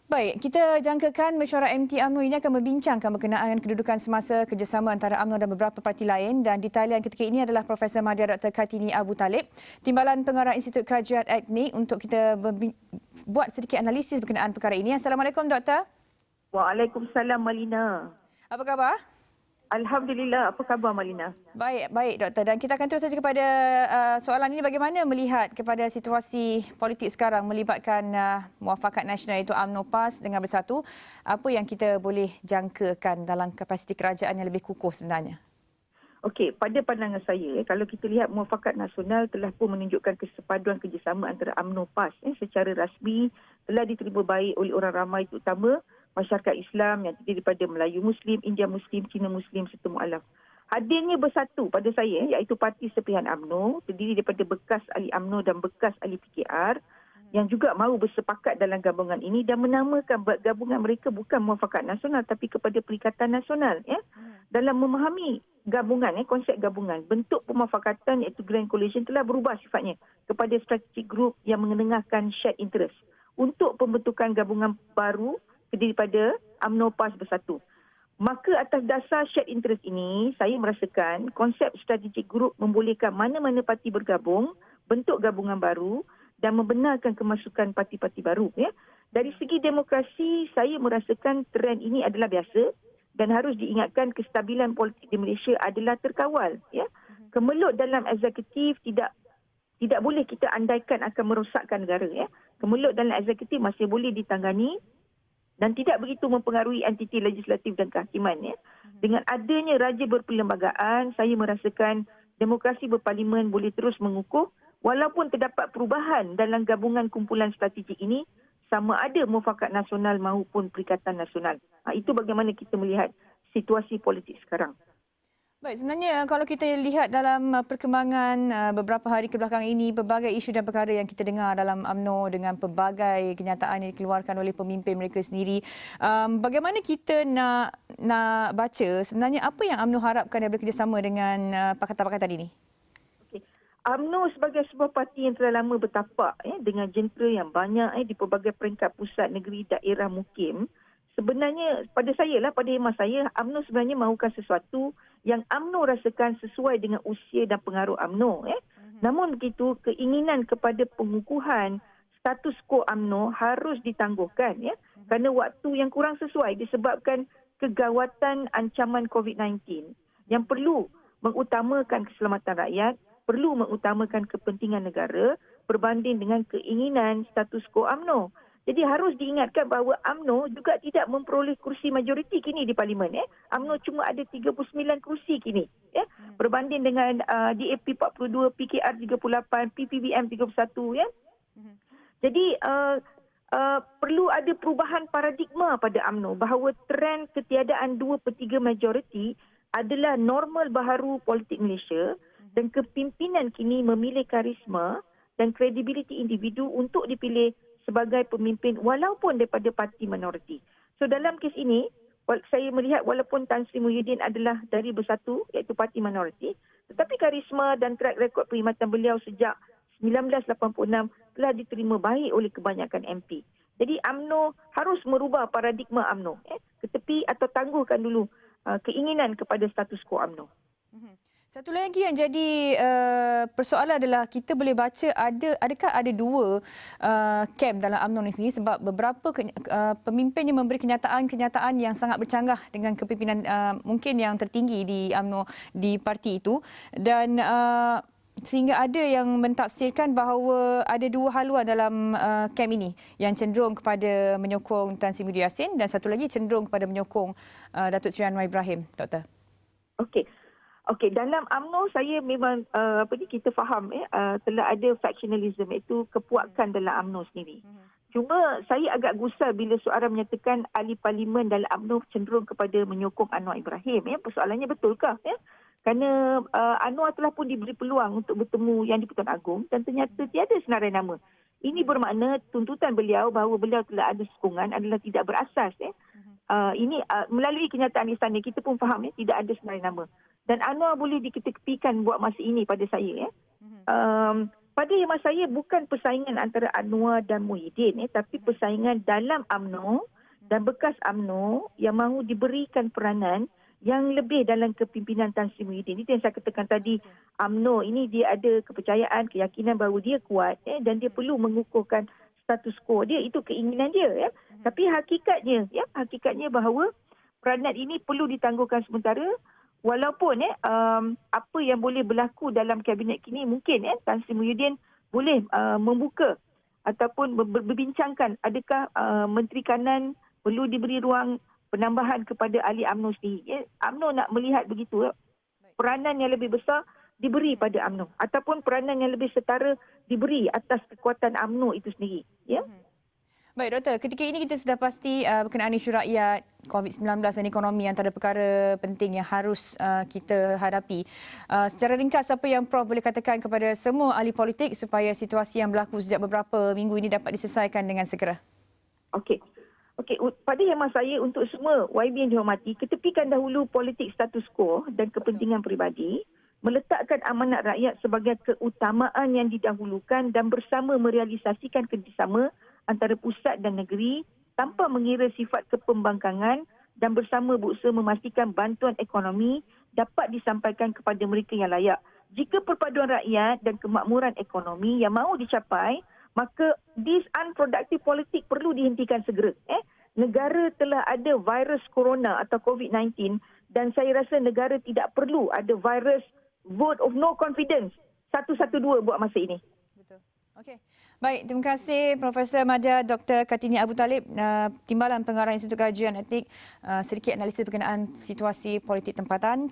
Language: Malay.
Baik, kita jangkakan mesyuarat MT UMNO ini akan membincangkan berkenaan kedudukan semasa kerjasama antara UMNO dan beberapa parti lain, dan di talian ketika ini adalah Profesor Madya Dr. Kartini Abu Talib, Timbalan Pengarah Institut Kajian Etnik, untuk kita buat sedikit analisis berkenaan perkara ini. Assalamualaikum Doktor. Waalaikumsalam Malina. Apa khabar? Alhamdulillah, apa khabar Malina? Baik Doktor, dan kita akan terus saja kepada soalan ini. Bagaimana melihat kepada situasi politik sekarang melibatkan Muafakat Nasional iaitu UMNO PAS dengan Bersatu? Apa yang kita boleh jangkakan dalam kapasiti kerajaan yang lebih kukuh sebenarnya? Okey, pada pandangan saya, kalau kita lihat Muafakat Nasional telah pun menunjukkan kesepaduan kerjasama antara UMNO PAS secara rasmi telah diterima baik oleh orang ramai, terutama masyarakat Islam yang terdiri daripada Melayu Muslim, India Muslim, Cina Muslim serta mualaf. Hadirnya Bersatu pada saya iaitu parti sepihan UMNO terdiri daripada bekas ahli UMNO dan bekas ahli PKR yang juga mahu bersepakat dalam gabungan ini dan menamakan gabungan mereka bukan Muafakat Nasional tapi kepada Perikatan Nasional dalam memahami gabungan, konsep gabungan. Bentuk pemufakatan iaitu Grand Coalition telah berubah sifatnya kepada strategic group yang mengenengahkan shared interest untuk pembentukan gabungan baru terdiri daripada UMNO PAS Bersatu. Maka atas dasar shared interest ini, saya merasakan konsep strategic group membolehkan mana-mana parti bergabung, bentuk gabungan baru dan membenarkan kemasukan parti-parti baru. Dari segi demokrasi, saya merasakan trend ini adalah biasa dan harus diingatkan kestabilan politik di Malaysia adalah terkawal. Kemelut dalam eksekutif tidak boleh kita andaikan akan merosakkan negara. Kemelut dalam eksekutif masih boleh ditangani dan tidak begitu mempengaruhi entiti legislatif dan kehakiman. Dengan adanya raja berperlembagaan, saya merasakan demokrasi berparlimen boleh terus mengukuh walaupun terdapat perubahan dalam gabungan kumpulan strategik ini sama ada Muafakat Nasional maupun Perikatan Nasional. Itu bagaimana kita melihat situasi politik sekarang. Baik, sebenarnya kalau kita lihat dalam perkembangan beberapa hari kebelakang ini, pelbagai isu dan perkara yang kita dengar dalam UMNO dengan pelbagai kenyataan yang dikeluarkan oleh pemimpin mereka sendiri. Bagaimana kita nak baca sebenarnya apa yang UMNO harapkan daripada kerjasama dengan pakatan-pakatan ini? UMNO sebagai sebuah parti yang telah lama bertapak dengan jentera yang banyak di pelbagai peringkat pusat, negeri, daerah, mukim. Sebenarnya pada hemat saya, UMNO sebenarnya mahukan sesuatu yang UMNO rasakan sesuai dengan usia dan pengaruh UMNO. Namun begitu, keinginan kepada pengukuhan status quo UMNO harus ditangguhkan kerana waktu yang kurang sesuai disebabkan kegawatan ancaman COVID-19 yang perlu mengutamakan keselamatan rakyat, perlu mengutamakan kepentingan negara berbanding dengan keinginan status quo UMNO. Jadi harus diingatkan bahawa UMNO juga tidak memperoleh kursi majoriti kini di Parlimen. UMNO cuma ada 39 kursi kini. Berbanding dengan DAP 42, PKR 38, PPBM 31. Jadi perlu ada perubahan paradigma pada UMNO bahawa trend ketiadaan 2/3 majoriti adalah normal baharu politik Malaysia dan kepimpinan kini memilih karisma dan kredibiliti individu untuk dipilih sebagai pemimpin walaupun daripada parti minoriti. So dalam kes ini, saya melihat walaupun Tan Sri Muhyiddin adalah dari Bersatu iaitu parti minoriti, tetapi karisma dan track record perkhidmatan beliau sejak 1986 telah diterima baik oleh kebanyakan MP. Jadi UMNO harus merubah paradigma UMNO ke tepi atau tangguhkan dulu keinginan kepada status quo UMNO. Satu lagi yang jadi persoalan adalah kita boleh baca adakah ada dua camp dalam UMNO ini sendiri, sebab beberapa pemimpin yang memberi kenyataan yang sangat bercanggah dengan kepimpinan mungkin yang tertinggi di UMNO di parti itu, dan sehingga ada yang mentafsirkan bahawa ada dua haluan dalam camp ini yang cenderung kepada menyokong Tan Sri Muhyiddin Yassin dan satu lagi cenderung kepada menyokong Datuk Seri Anwar Ibrahim, Doktor. Okey, dalam UMNO saya memang kita faham telah ada factionalism, iaitu kepuakan dalam UMNO sendiri. Cuma saya agak gusar bila seorang menyatakan ahli parlimen dalam UMNO cenderung kepada menyokong Anwar Ibrahim. Persoalannya betulkah? Kerana Anwar telah pun diberi peluang untuk bertemu Yang di-Pertuan Agong dan ternyata tiada senarai nama. Ini bermakna tuntutan beliau bahawa beliau telah ada sokongan adalah tidak berasas. Ini melalui kenyataan istana kita pun faham tidak ada senarai nama. Dan Anwar boleh diketepikan buat masa ini pada saya. pada hemat saya bukan persaingan antara Anwar dan Muhyiddin, tapi persaingan dalam UMNO dan bekas UMNO yang mahu diberikan peranan yang lebih dalam kepimpinan Tan Sri Muhyiddin. Itu yang saya katakan tadi, UMNO ini dia ada kepercayaan, keyakinan bahawa dia kuat dan dia perlu mengukuhkan status quo dia, itu keinginan dia Tapi hakikatnya bahawa peranan ini perlu ditangguhkan sementara, walaupun apa yang boleh berlaku dalam kabinet kini mungkin Tan Sri Muhyiddin boleh membuka ataupun berbincangkan adakah Menteri Kanan perlu diberi ruang penambahan kepada ahli UMNO sendiri. UMNO nak melihat begitu, peranan yang lebih besar diberi pada UMNO ataupun peranan yang lebih setara diberi atas kekuatan UMNO itu sendiri. Baik Doktor, ketika ini kita sudah pasti berkenaan isu rakyat, COVID-19 dan ekonomi antara perkara penting yang harus kita hadapi. Secara ringkas, apa yang Prof boleh katakan kepada semua ahli politik supaya situasi yang berlaku sejak beberapa minggu ini dapat diselesaikan dengan segera? Okey, pada hemat saya untuk semua YB yang dihormati, ketepikan dahulu politik status quo dan kepentingan peribadi, meletakkan amanat rakyat sebagai keutamaan yang didahulukan dan bersama merealisasikan kerjasama antara pusat dan negeri tanpa mengira sifat kepembangkangan dan bersama berusaha memastikan bantuan ekonomi dapat disampaikan kepada mereka yang layak. Jika perpaduan rakyat dan kemakmuran ekonomi yang mahu dicapai, maka this unproductive politik perlu dihentikan segera. Negara telah ada virus corona atau COVID-19 dan saya rasa negara tidak perlu ada virus vote of no confidence 112 buat masa ini. Betul. Okey. Baik, terima kasih Profesor Madya Dr. Kartini Abu Talib, Timbalan Pengarah Institut Kajian Etik, sedikit analisis berkenaan situasi politik tempatan.